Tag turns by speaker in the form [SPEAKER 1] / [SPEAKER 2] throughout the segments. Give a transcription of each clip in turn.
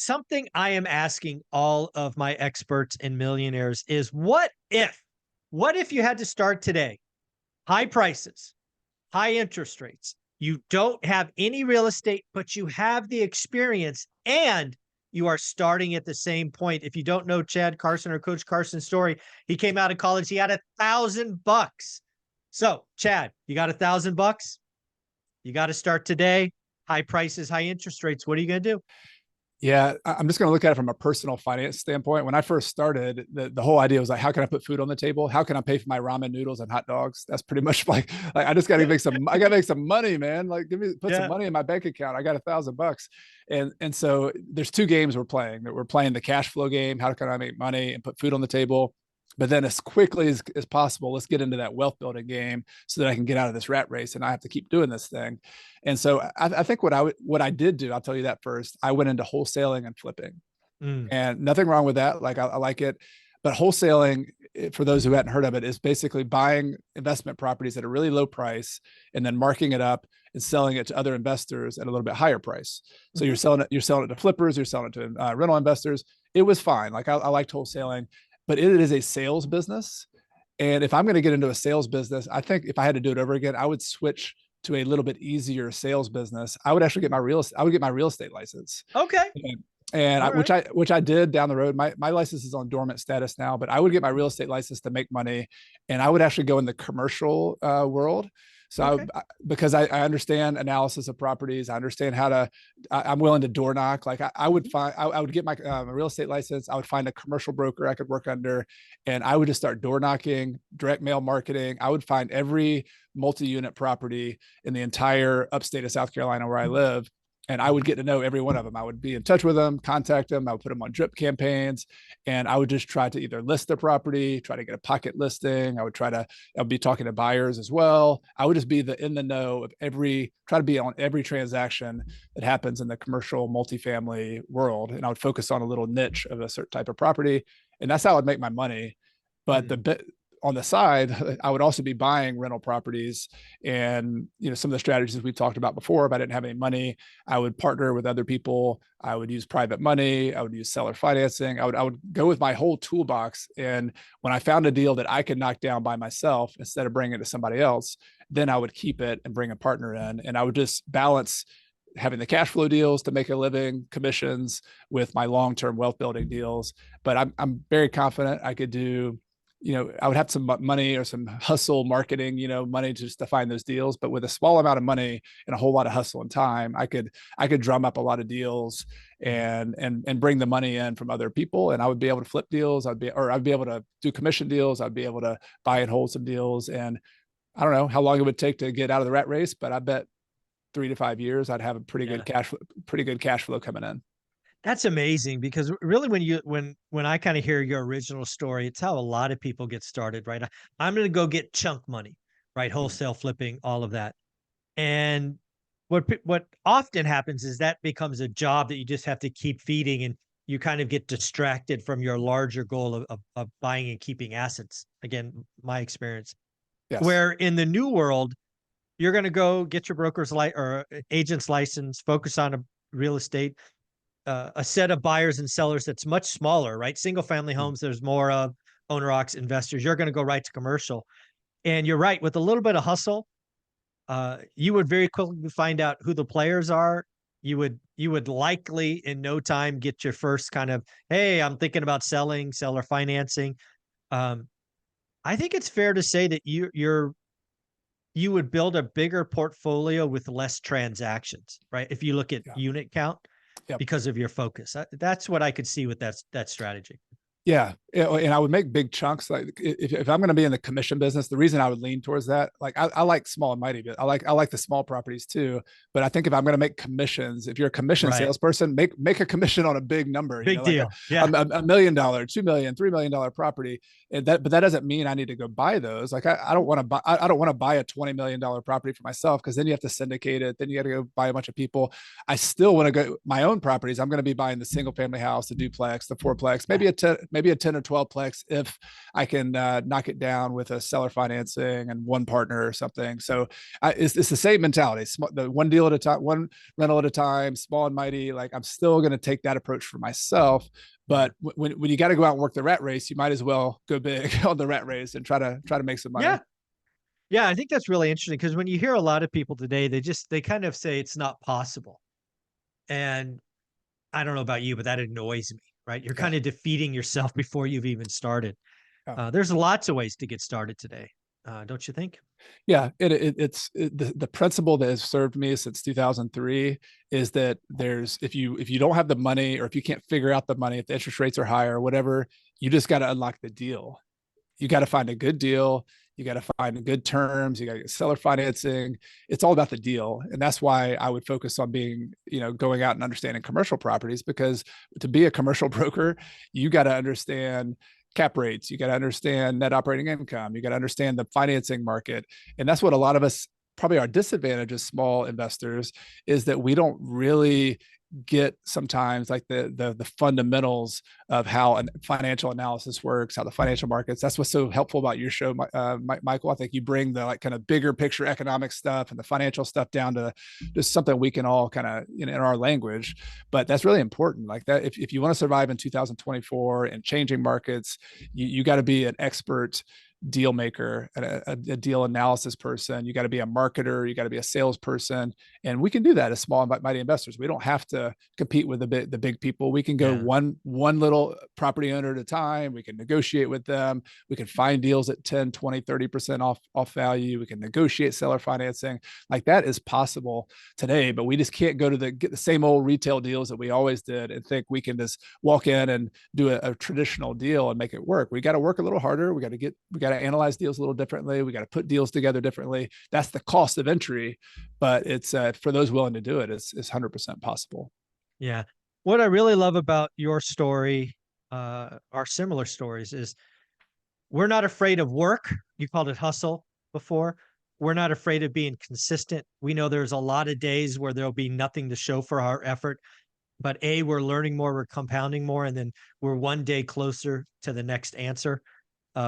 [SPEAKER 1] something I am asking all of my experts and millionaires is what if you had to start today? High prices, high interest rates. You don't have any real estate, but you have the experience and you are starting at the same point. If you don't know Chad Carson or Coach Carson's story, he came out of college, he had $1,000. So, Chad, you got $1,000? You got to start today. High prices, high interest rates. What are you going to do?
[SPEAKER 2] Yeah, I'm just going to look at it from a personal finance standpoint. When I first started, the whole idea was like, how can I put food on the table? How can I pay for my ramen noodles and hot dogs? That's pretty much like I just got to make some. I got to make some money, man. Like, put some
[SPEAKER 1] Yeah.
[SPEAKER 2] money in my bank account. I got $1,000, and so there's two games we're playing. That we're playing the cash flow game. How can I make money and put food on the table? But then as quickly as possible, let's get into that wealth building game so that I can get out of this rat race and I have to keep doing this thing. And so I think what I did do, I'll tell you that first, I went into wholesaling and flipping.
[SPEAKER 1] Mm.
[SPEAKER 2] And nothing wrong with that. Like I like it. But wholesaling, for those who hadn't heard of it, is basically buying investment properties at a really low price and then marking it up and selling it to other investors at a little bit higher price. So you're selling it to flippers, you're selling it to rental investors. It was fine. Like I liked wholesaling, but it is a sales business. And if I'm going to get into a sales business, I think if I had to do it over again, I would switch to a little bit easier sales business. I would actually get my real estate license.
[SPEAKER 1] Okay.
[SPEAKER 2] Which I did down the road. My license is on dormant status now, but I would get my real estate license to make money, and I would actually go in the commercial world. So
[SPEAKER 1] Okay.
[SPEAKER 2] because I understand analysis of properties, I understand I'm willing to door knock. Like I would get my real estate license. I would find a commercial broker I could work under, and I would just start door knocking, direct mail marketing. I would find every multi-unit property in the entire upstate of South Carolina where I live, and I would get to know every one of them. I would be in touch with them, contact them. I would put them on drip campaigns, and I would just try to either list the property, try to get a pocket listing. I'll be talking to buyers as well. I would just be in the know of try to be on every transaction that happens in the commercial multifamily world. And I would focus on a little niche of a certain type of property. And that's how I'd make my money. But on the side, I would also be buying rental properties, and some of the strategies we talked about before. If I didn't have any money, I would partner with other people. I would use private money. I would use seller financing. I would go with my whole toolbox. And when I found a deal that I could knock down by myself instead of bringing it to somebody else, then I would keep it and bring a partner in. And I would just balance having the cash flow deals to make a living, commissions, with my long-term wealth building deals. But I'm very confident I could do. I would have some money or some hustle marketing, money just to find those deals. But with a small amount of money and a whole lot of hustle and time, I could drum up a lot of deals and bring the money in from other people. And I would be able to flip deals. I'd be able to do commission deals. I'd be able to buy and hold some deals. And I don't know how long it would take to get out of the rat race, but I bet 3 to 5 years, I'd have a pretty good cash flow coming in.
[SPEAKER 1] That's amazing, because really when I kind of hear your original story, it's how a lot of people get started, right? I'm going to go get chunk money, right? Wholesale flipping, all of that. And what often happens is that becomes a job that you just have to keep feeding, and you kind of get distracted from your larger goal of buying and keeping assets. Again, my experience.
[SPEAKER 2] Yes.
[SPEAKER 1] Where in the new world, you're going to go get your broker's or agent's license, focus on a real estate, a set of buyers and sellers that's much smaller, right? Single family homes, there's more of owner-occupied investors. You're going to go right to commercial. And you're right, with a little bit of hustle, you would very quickly find out who the players are. You would likely in no time get your first kind of, hey, I'm thinking about seller financing. I think it's fair to say that you would build a bigger portfolio with less transactions, right? If you look at unit count. Yep. Because of your focus. That's what I could see with that strategy.
[SPEAKER 2] Yeah. And I would make big chunks. Like if I'm going to be in the commission business, the reason I would lean towards that, like I like small and mighty, but I like the small properties too. But I think if I'm going to make commissions, if you're a commission salesperson, make a commission on a big number,
[SPEAKER 1] big deal.
[SPEAKER 2] Like $1 million, $2 million, $3 million property. But that doesn't mean I need to go buy those. Like I don't want to buy a $20 million property for myself, because then you have to syndicate it. Then you got to go buy a bunch of people. I still want to go my own properties. I'm going to be buying the single family house, the duplex, the fourplex, maybe a 10 or 12plex if I can knock it down with a seller financing and one partner or something. So it's the same mentality, the one deal at a time, one rental at a time, small and mighty. Like I'm still going to take that approach for myself. But when you got to go out and work the rat race, you might as well go big on the rat race and try to make some money.
[SPEAKER 1] Yeah. Yeah, I think that's really interesting because when you hear a lot of people today, they kind of say it's not possible. And I don't know about you, but that annoys me, right? You're kind of defeating yourself before you've even started. There's lots of ways to get started today. Don't you think?
[SPEAKER 2] Yeah, it's the principle that has served me since 2003 is that if you don't have the money, or if you can't figure out the money, if the interest rates are higher or whatever, you just got to unlock the deal. You got to find a good deal. You got to find good terms. You got to get seller financing. It's all about the deal. And that's why I would focus on going out and understanding commercial properties, because to be a commercial broker, you got to understand cap rates. You got to understand net operating income. You got to understand the financing market. And that's what a lot of us, probably our disadvantage as small investors, is that we don't really get sometimes like the fundamentals of how a financial analysis works, how the financial markets. That's what's so helpful about your show, Michael. I think you bring the kind of bigger picture economic stuff and the financial stuff down to just something we can all kind of, in our language. But that's really important. Like that, if you want to survive in 2024 and changing markets, you got to be an expert deal maker, a deal analysis person. You got to be a marketer. You got to be a salesperson. And we can do that as small and mighty investors. We don't have to compete with the big people. We can go one little property owner at a time. We can negotiate with them. We can find deals at 10, 20, 30% off value. We can negotiate seller financing. Like that is possible today, but we just can't go to get the same old retail deals that we always did and think we can just walk in and do a traditional deal and make it work. We got to work a little harder. We got to analyze deals a little differently. We got to put deals together differently. That's the cost of entry, but it's for those willing to do it, it's 100% possible.
[SPEAKER 1] Yeah. What I really love about your story, our similar stories, is we're not afraid of work. You called it hustle before. We're not afraid of being consistent. We know there's a lot of days where there'll be nothing to show for our effort, but we're learning more, we're compounding more, and then we're one day closer to the next answer.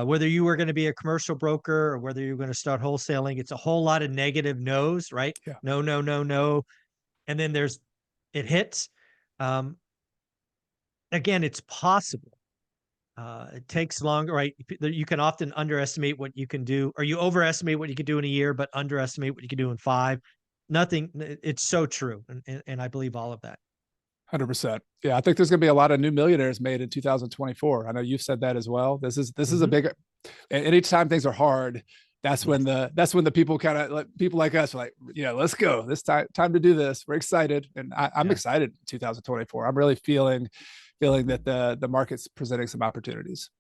[SPEAKER 1] Whether you were going to be a commercial broker or whether you're going to start wholesaling, it's a whole lot of negative no's, right?
[SPEAKER 2] Yeah.
[SPEAKER 1] No, no, no, no. And then it hits. Again, it's possible. It takes longer, right? You can often underestimate what you can do, or you overestimate what you can do in a year, but underestimate what you can do in 5. It's so true. And I believe all of that.
[SPEAKER 2] 100%. Yeah. I think there's going to be a lot of new millionaires made in 2024. I know you've said that as well. This is a big, anytime things are hard, that's when the people people like us are like, let's go. This time to do this. We're excited. And I'm excited in 2024. I'm really feeling that the market's presenting some opportunities.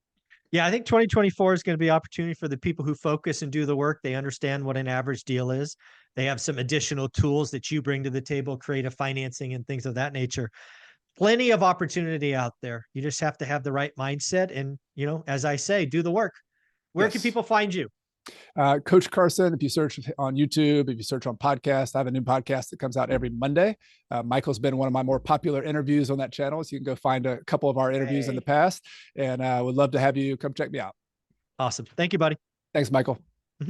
[SPEAKER 1] Yeah. I think 2024 is going to be opportunity for the people who focus and do the work. They understand what an average deal is. They have some additional tools that you bring to the table, creative financing and things of that nature. Plenty of opportunity out there. You just have to have the right mindset and, as I say, do the work. Where can people find you?
[SPEAKER 2] Coach Carson, if you search on YouTube, if you search on podcast, I have a new podcast that comes out every Monday. Michael's been one of my more popular interviews on that channel. So you can go find a couple of our interviews in the past, and I would love to have you come check me out.
[SPEAKER 1] Awesome. Thank you, buddy.
[SPEAKER 2] Thanks, Michael.